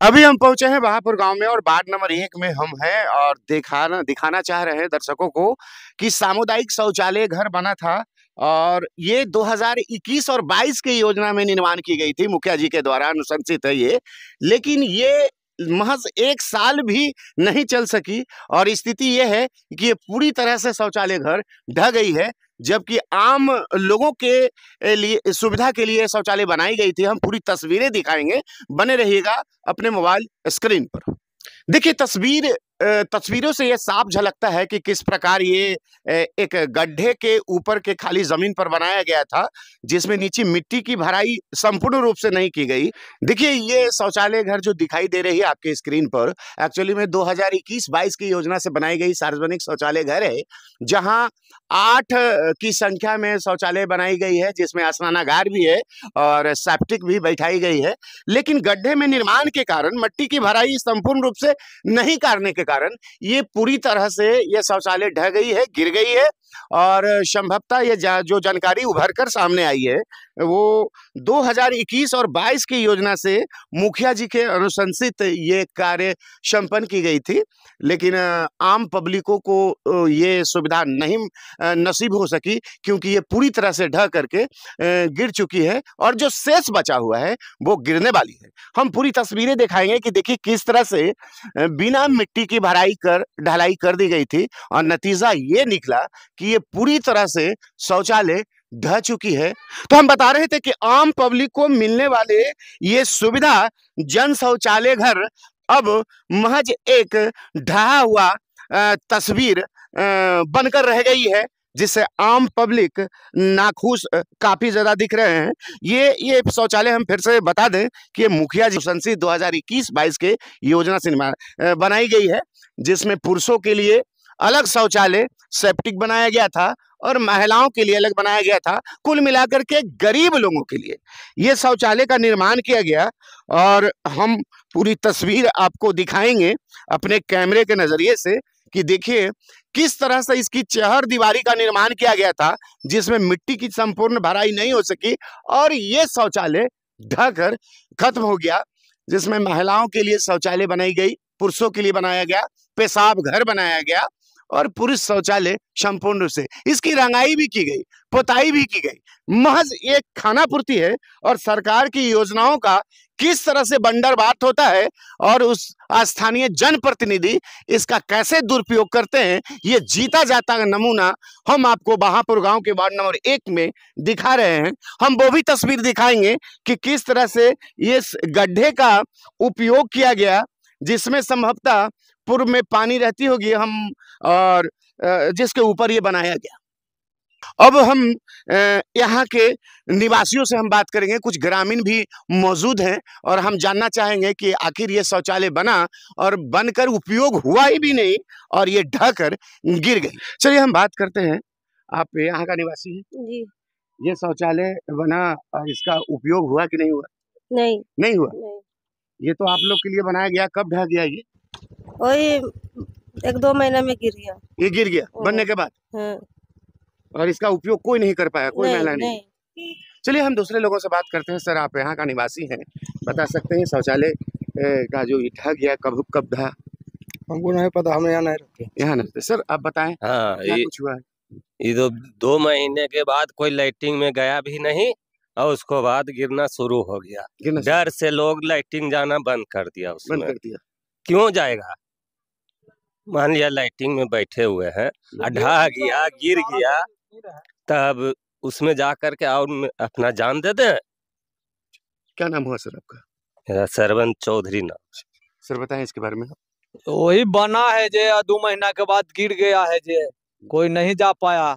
अभी हम पहुंचे हैं बहापुर गांव में और वार्ड नंबर 1 में हम हैं और दिखाना चाह रहे हैं दर्शकों को कि सामुदायिक शौचालय घर बना था और ये 2021 और 22 की योजना में निर्माण की गई थी। मुखिया जी के द्वारा अनुशंसित है ये, लेकिन ये महज 1 साल भी नहीं चल सकी और स्थिति ये है कि ये पूरी तरह से शौचालय घर ढह गई है, जबकि आम लोगों के लिए सुविधा के लिए शौचालय बनाई गई थी। हम पूरी तस्वीरें दिखाएंगे, बने रहिएगा अपने मोबाइल स्क्रीन पर। देखिए तस्वीरों से ये साफ झलकता है कि किस प्रकार ये एक गड्ढे के ऊपर के खाली जमीन पर बनाया गया था, जिसमें नीचे मिट्टी की भराई संपूर्ण रूप से नहीं की गई। देखिए ये शौचालय घर जो दिखाई दे रही है आपके स्क्रीन पर, एक्चुअली में 2021-22 की योजना से बनाई गई सार्वजनिक शौचालय घर है, जहां 8 की संख्या में शौचालय बनाई गई है, जिसमें स्नानागार भी है और सेप्टिक भी बैठाई गई है। लेकिन गड्ढे में निर्माण के कारण मट्टी की भराई संपूर्ण रूप से नहीं करने के कारण ये पूरी तरह से ये शौचालय ढह गई है, गिर गई है। और संभवतः ये जो जानकारी उभर कर सामने आई है वो 2021 और 22 की योजना से मुखिया जी के अनुशंसित ये कार्य संपन्न की गई थी, लेकिन आम पब्लिकों को ये सुविधा नहीं नसीब हो सकी, क्योंकि ये पूरी तरह से ढह करके गिर चुकी है और जो शेष बचा हुआ है वो गिरने वाली है। हम पूरी तस्वीरें दिखाएंगे कि देखिए किस तरह से बिना मिट्टी की भराई कर ढलाई कर दी गई थी और नतीजा ये निकला कि ये पूरी तरह से शौचालय ढह चुकी है। तो हम बता रहे थे कि आम पब्लिक को मिलने वाले ये सुविधा जन शौचालय घर अब महज एक ढहा हुआ तस्वीर बनकर रह गई है, जिससे आम पब्लिक नाखुश काफी ज्यादा दिख रहे हैं। ये शौचालय हम फिर से बता दें कि ये मुखिया जी संसद 2021-22 के योजना से बनाई गई है, जिसमें पुरुषों के लिए अलग शौचालय सेप्टिक बनाया गया था और महिलाओं के लिए अलग बनाया गया था। कुल मिलाकर के गरीब लोगों के लिए ये शौचालय का निर्माण किया गया और हम पूरी तस्वीर आपको दिखाएंगे अपने कैमरे के नजरिए से कि देखिए किस तरह से इसकी चहर दीवारी का निर्माण किया गया था, जिसमें मिट्टी की संपूर्ण भराई नहीं हो सकी और ये शौचालय ढहकर खत्म हो गया, जिसमें महिलाओं के लिए शौचालय बनाई गई, पुरुषों के लिए बनाया गया, पेशाब घर बनाया गया और पुरुष शौचालय संपूर्ण रूप से इसकी रंगाई भी की गई, पोताई भी की गई। महज एक खानापूर्ति है और सरकार की योजनाओं का किस तरह से बंदरबांट होता है और उस स्थानीय जनप्रतिनिधि इसका कैसे दुरुपयोग करते हैं, ये जीता जाता नमूना हम आपको बहापुर गांव के वार्ड नंबर 1 में दिखा रहे हैं। हम वो भी तस्वीर दिखाएंगे कि किस तरह से ये गड्ढे का उपयोग किया गया, जिसमें संभवतः पूर्व में पानी रहती होगी हम और जिसके ऊपर ये बनाया गया। अब हम यहाँ के निवासियों से हम बात करेंगे, कुछ ग्रामीण भी मौजूद हैं और हम जानना चाहेंगे कि आखिर ये शौचालय बना और बनकर उपयोग हुआ ही भी नहीं और ये ढहकर गिर गई। चलिए हम बात करते हैं, आप यहाँ का निवासी हैं जी। ये शौचालय बना और इसका उपयोग हुआ कि नहीं हुआ? नहीं हुआ। नहीं। ये तो आप लोग के लिए बनाया गया, कब ढह गया ये? वही 1-2 महीना में गिर गया। ये गिर गया बनने के बाद? हाँ। और इसका उपयोग कोई नहीं कर पाया, कोई महिला नहीं। नहीं। चलिए हम दूसरे लोगों से बात करते हैं। सर आप यहाँ का निवासी हैं, बता सकते हैं शौचालय का जो ढह गया कब ढहा? हमको नहीं पता, हम यहाँ नहीं रहते। यहाँ नहीं रहते। सर आप बताएं हाँ, क्या कुछ हुआ है? ये 2 महीने के बाद कोई लाइटिंग में गया भी नहीं और उसको बाद गिरना शुरू हो गया। डर से लोग लाइटिंग जाना बंद कर दिया। बंद कर दिया। क्यों जाएगा? मान लिया लाइटिंग में बैठे हुए हैं, ढह गया, गिर गया, तब उसमें जा करके और अपना जान दे दे। क्या नाम हुआ सर आपका? मेरा सरवन चौधरी नाम। सर बताएं इसके बारे में। तो वही बना है जे 2 महीना के बाद गिर गया है, जे कोई नहीं जा पाया।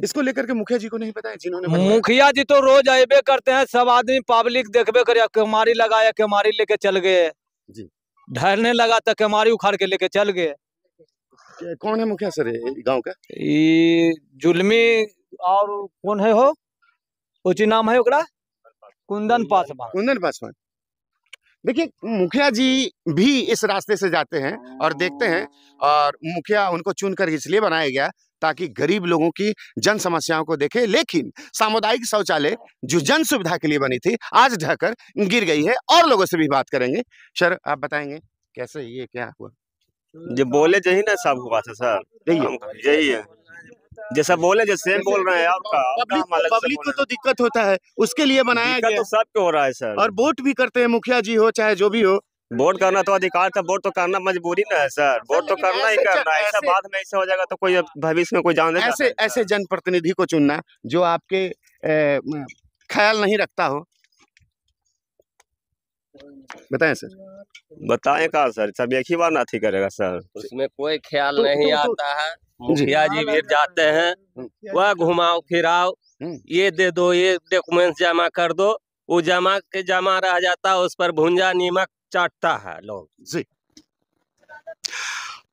इसको लेकर के मुखिया जी को नहीं पता है जिन्होंने? मुखिया जी तो रोज आए करते हैं, सब आदमी पब्लिक देखबे करे, केमारी लगाया, केमारी लेके चल गए जी। ढहने लगा तो केमारी उखाड़ के लेके चल गए। कौन है मुखिया सर गांव का? ये जुलमी और कौन है हो, उची नाम है ओकरा, कुंदन पासवान। कुंदन पासवान। देखिए मुखिया जी भी इस रास्ते से जाते हैं और देखते हैं, और मुखिया उनको चुनकर इसलिए बनाया गया ताकि गरीब लोगों की जन समस्याओं को देखे। लेकिन सामुदायिक शौचालय जो जन सुविधा के लिए बनी थी आज ढहकर गिर गई है। और लोगों से भी बात करेंगे। सर आप बताएंगे कैसे ये क्या हुआ? जो बोले यही ना सब हुआ था सर, यही है जैसा बोले जैसे बोल रहे हैं। और पब्लिक को तो दिक्कत होता है, उसके लिए बनाया गया तो सबको हो रहा है सर। और वोट भी करते हैं, मुखिया जी हो चाहे जो भी हो। वोट करना तो अधिकार था, वोट तो करना मजबूरी ना है सर। वोट तो करना ही करना है। ऐसा बाद में ऐसा हो जाएगा तो कोई भविष्य में कोई जान ऐसे ऐसे जनप्रतिनिधि को चुनना जो आपके ख्याल नहीं रखता हो। बताएं सर। बताएं का सर, सब एक ही बार नाथी करेगा सर। उसमें कोई ख्याल नहीं आता है। मुखिया जी भी जाते हैं, वह घुमाओ फिराओ, ये दे दो, ये डॉक्यूमेंट्स जमा कर दो, वो जमा रह जाता है, उस पर भुंजा नीमक चाटता है लोग जी।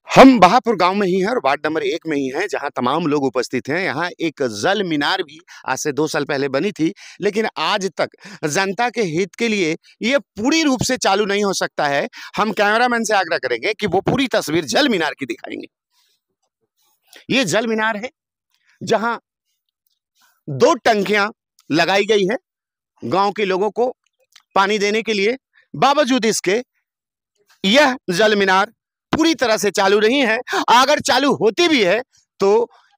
हम बहापुर गांव में ही हैं और वार्ड नंबर 1 में ही हैं, जहां तमाम लोग उपस्थित हैं। यहाँ एक जल मीनार भी आज से 2 साल पहले बनी थी, लेकिन आज तक जनता के हित के लिए ये पूरी रूप से चालू नहीं हो सकता है। हम कैमरामैन से आग्रह करेंगे कि वो पूरी तस्वीर जल मीनार की दिखाएंगे। ये जल मीनार है जहां 2 टंकियां लगाई गई है गांव के लोगों को पानी देने के लिए। बावजूद इसके यह जल मीनार पूरी तरह से चालू नहीं है। अगर चालू होती भी है तो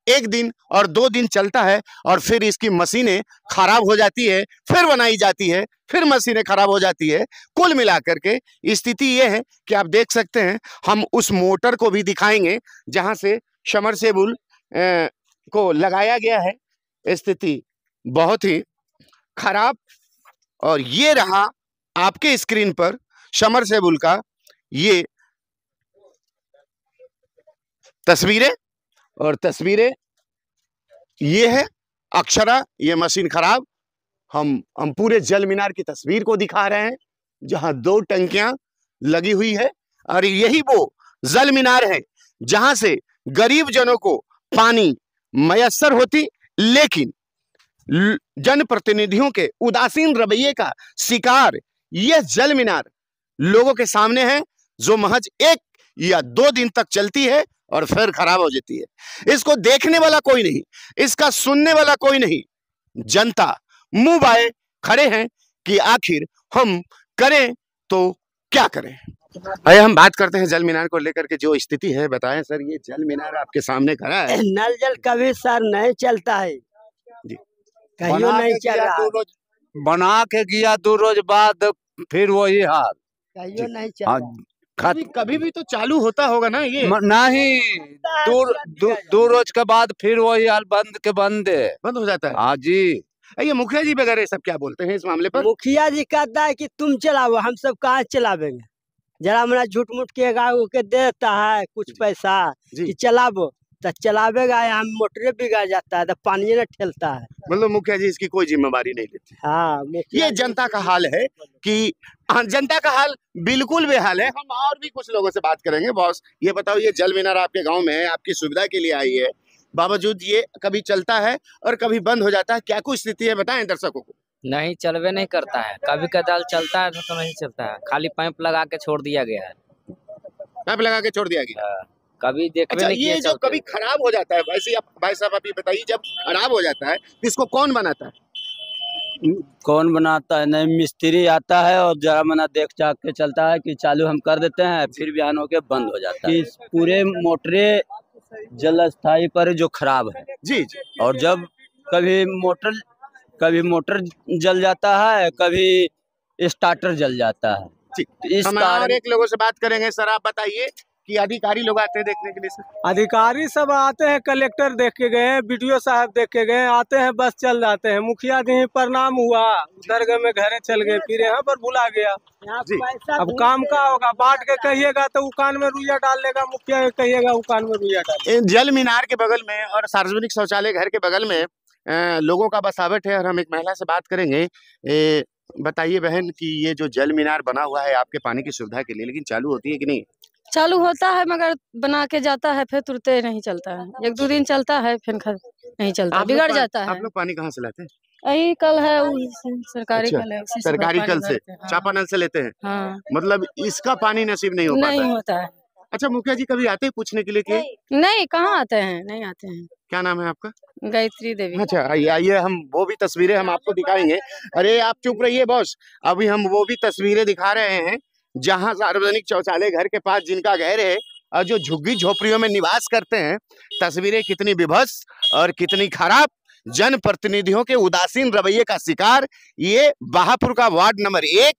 1 दिन और 2 दिन चलता है और फिर इसकी मशीनें खराब हो जाती है, फिर बनाई जाती है, फिर मशीनें खराब हो जाती है। कुल मिलाकर के स्थिति यह है कि आप देख सकते हैं। हम उस मोटर को भी दिखाएंगे जहां से समरसेबुल को लगाया गया है। स्थिति बहुत ही खराब। और ये रहा आपके स्क्रीन पर समरसेबुल का ये तस्वीरें, और तस्वीरें ये है अक्षरा, ये मशीन खराब। हम पूरे जल मीनार की तस्वीर को दिखा रहे हैं जहां 2 टंकियां लगी हुई है। और यही वो जल मीनार है जहां से गरीब जनों को पानी मयस्सर होती, लेकिन जनप्रतिनिधियों के उदासीन रवैये का शिकार यह जल मीनार लोगों के सामने है, जो महज 1 या 2 दिन तक चलती है और फिर खराब हो जाती है। इसको देखने वाला कोई नहीं, इसका सुनने वाला कोई नहीं। जनता मुंह बाए खड़े हैं कि आखिर हम करें तो क्या करें। आइए हम बात करते हैं जल मीनार को लेकर के जो स्थिति है। बताएं सर, ये जल मीनार आपके सामने खड़ा है। नल जल कभी सर नहीं चलता है जी। कहियो नहीं चल रहा। बना के गया 2 रोज बाद फिर वही हाल, कहियो नहीं चल रहा। कभी भी तो चालू होता होगा ना ये? नहीं, 2 रोज के बाद फिर वही हाल, बंद हो जाता है। हाँ जी। ये मुखिया जी वगैरह सब क्या बोलते हैं इस मामले पर? मुखिया जी कहता है कि तुम चलाओ, हम सब कहाँ चलावेंगे। जरा मना झूठ मूठ के के देता है कुछ पैसा कि चलाबो, तो चलावेगा, यहाँ मोटरे बिगड़ जाता है तो पानी न ठेलता है। मतलब मुखिया जी इसकी कोई जिम्मेवारी नहीं लेती। हाँ, ये जनता का हाल है कि जनता का हाल बिल्कुल बेहाल है। हम और भी कुछ लोगों से बात करेंगे। बॉस ये बताओ, ये जल मीनार आपके गांव में है, आपकी सुविधा के लिए आई है, बावजूद ये कभी चलता है और कभी बंद हो जाता है, क्या कुछ स्थिति है बताएं दर्शकों को। नहीं, चलवे नहीं करता है। कभी कदाल चलता है तो नहीं चलता है, खाली पाइप लगा के छोड़ दिया गया है। पाइप लगा के छोड़ दिया गया, कभी देखबे नहीं किया। ये जो कभी खराब हो जाता है, वैसे भाई साहब आप ये बताइए, जब खराब हो जाता है इसको कौन बनाता है? कौन बनाता है? नहीं, मिस्त्री आता है और जरा मना देख चाक के चलता है कि चालू हम कर देते हैं, फिर बिहान होके बंद हो जाता है। पूरे मोटरे जल स्थायी पर जो खराब है जी। और जब कभी मोटर जल जाता है, कभी स्टार्टर जल जाता है। इस और एक लोगों से बात करेंगे। सर आप बताइए कि अधिकारी लोग आते हैं देखने के लिए? सर अधिकारी सब आते हैं, कलेक्टर देख के गए, बीडीओ साहब देख के गए, आते हैं बस चल जाते हैं। मुखिया जी प्रणाम हुआ, उधर गए में घरे चल गए, फिर यहाँ पर भुला गया। अब काम का होगा, बांट के कहिएगा तो वो कान में रुइया डाल लेगा, मुखिया के कहिएगा वो कान में रुइया डाल। जल मीनार के बगल में और सार्वजनिक शौचालय घर के बगल में लोगों का बसावट है और हम एक महिला से बात करेंगे। बताइए बहन कि ये जो जल मीनार बना हुआ है आपके पानी की सुविधा के लिए, लेकिन चालू होती है कि नहीं? चालू होता है मगर बना के जाता है, फिर तुरंत नहीं चलता है। 1-2 दिन चलता है, फिर नहीं चलता, बिगड़ जाता है। आप लोग पानी कहाँ से लाते हैं? यही कल है, सरकारी कल है, सरकारी कल से, चापानल से लेते हैं। हाँ। मतलब इसका पानी नसीब नहीं हो पाता नहीं होता है। अच्छा, मुखिया जी कभी आते हैं पूछने के लिए कि नहीं, कहाँ आते हैं, नहीं आते हैं। क्या नाम है आपका? गायत्री देवी। अच्छा, आइए आइए, हम वो भी तस्वीरें हम आपको दिखाएंगे। अरे आप चुप रहिए बॉस, अभी हम वो भी तस्वीरें दिखा रहे हैं जहां सार्वजनिक शौचालय घर के पास जिनका घर है और जो झुग्गी झोपड़ियों में निवास करते हैं। तस्वीरें कितनी विभत्स और कितनी खराब, जनप्रतिनिधियों के उदासीन रवैये का शिकार ये बहापुर का वार्ड नंबर 1।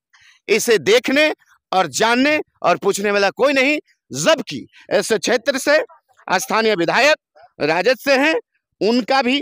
इसे देखने और जानने और पूछने वाला कोई नहीं, जबकि इस क्षेत्र से स्थानीय विधायक राजद से हैं, उनका भी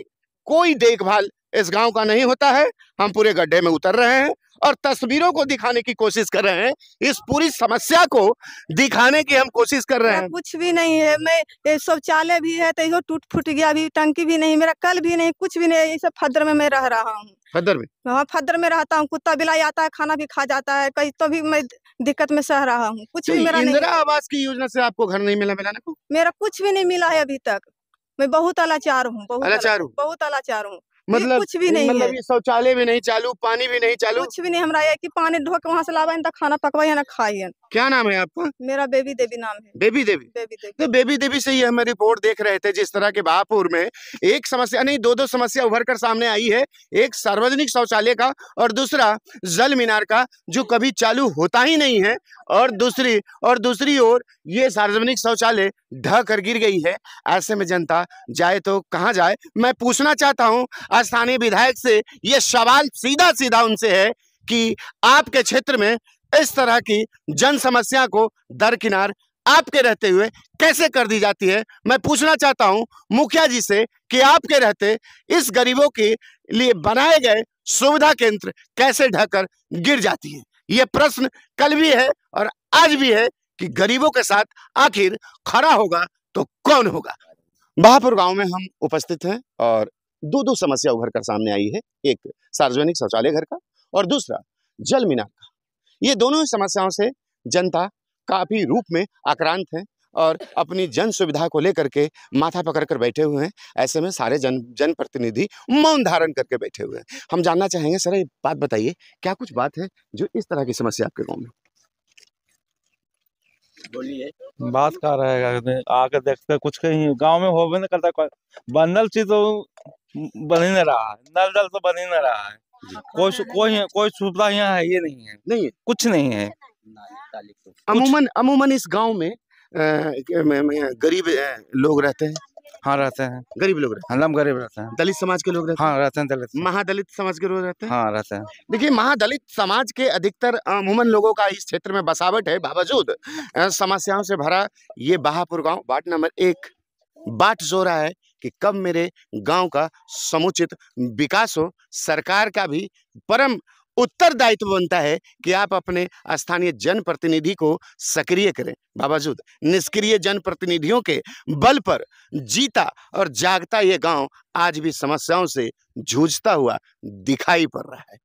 कोई देखभाल इस गांव का नहीं होता है। हम पूरे गड्ढे में उतर रहे हैं और तस्वीरों को दिखाने की कोशिश कर रहे हैं, इस पूरी समस्या को दिखाने की हम कोशिश कर रहे हैं। कुछ भी नहीं है, मैं शौचालय भी है तो यो टूट फूट गया, अभी टंकी भी नहीं, मेरा कल भी नहीं, कुछ भी नहीं। इस फद्दर में मैं रह रहा हूँ। फद्दर में? हाँ, फद्दर में रहता हूँ। कुत्ता बिलाई आता है, खाना भी खा जाता है, कहीं तो भी मैं दिक्कत में सह रहा हूँ। कुछ भी मेरा नहीं। इंदिरा आवास की योजना से आपको घर नहीं मिला? मिलाने को मेरा कुछ भी नहीं मिला है अभी तक। मैं बहुत लाचार हूँ, बहुत लाचार हूँ, बहुत लाचार हूँ। मतलब कुछ भी नहीं मतलब है। ये शौचालय भी नहीं चालू, पानी भी नहीं चालू, कुछ भी नहीं। हमरा ये कि पानी ढो के वहाँ से लावा तो खाना पकवाइए ना खाइए। क्या नाम है आपका? मेरा बेबी देवी नाम है। बेबी देवी? बेबी देवी। तो बेबी देवी से ही हम रिपोर्ट देख रहे थे, जिस तरह के बहापुर में एक समस्या नहीं, दो समस्या उभर कर सामने आई है। एक सार्वजनिक शौचालय का और दूसरा जल मीनार का, जो कभी चालू होता ही नहीं है। और दूसरी ओर ये सार्वजनिक शौचालय ढह कर गिर गई है। ऐसे में जनता जाए तो कहाँ जाए? मैं पूछना चाहता हूँ स्थानीय विधायक से, ये सवाल सीधा सीधा उनसे है कि आपके क्षेत्र में इस तरह की जन समस्या को दरकिनार आपके रहते हुए कैसे कर दी जाती है। मैं पूछना चाहता हूं मुखिया जी से कि आपके रहते इस गरीबों के लिए बनाए गए सुविधा केंद्र कैसे ढहकर गिर जाती है। यह प्रश्न कल भी है और आज भी है कि गरीबों के साथ आखिर खड़ा होगा तो कौन होगा। बहापुर गांव में हम उपस्थित हैं और दो समस्या उभर कर सामने आई है, एक सार्वजनिक शौचालय घर का और दूसरा जल मीनार का। ये दोनों समस्याओं से जनता काफी रूप में आक्रांत है और अपनी जन सुविधा को लेकर के माथा पकड़ कर बैठे हुए हैं। ऐसे में सारे जनप्रतिनिधि मौन धारण करके बैठे हुए हैं। हम जानना चाहेंगे, सर एक बात बताइए, क्या कुछ बात है जो इस तरह की समस्या आपके गांव में? बोलिए। बात का रहेगा, आके देखते कुछ कहीं गांव में हो भी नहीं करता। बंदल चीज तो बन ही नहीं रहा है, नल जल तो बन ही नहीं रहा है। कोई सुविधा यहाँ है ये नहीं है, कुछ नहीं है। अमूमन इस गांव में गरीब लोग रहते हैं। हाँ, रहते हैं। गरीब लोग रहते हैं? हम गरीब रहते हैं। दलित समाज के लोग रहते हैं? हाँ, रहते हैं। दलित महादलित समाज के लोग रहते हैं? हाँ, रहते हैं। देखिए, महादलित समाज के अधिकतर अमूमन लोगों का इस क्षेत्र में बसावट है, बावजूद समस्याओं से भरा ये बहापुर गांव वार्ड नंबर 1 बाट जो रहा है कि कब मेरे गांव का समुचित विकास हो। सरकार का भी परम उत्तरदायित्व बनता है कि आप अपने स्थानीय जनप्रतिनिधि को सक्रिय करें। बावजूद निष्क्रिय जनप्रतिनिधियों के बल पर जीता और जागता ये गांव आज भी समस्याओं से जूझता हुआ दिखाई पड़ रहा है।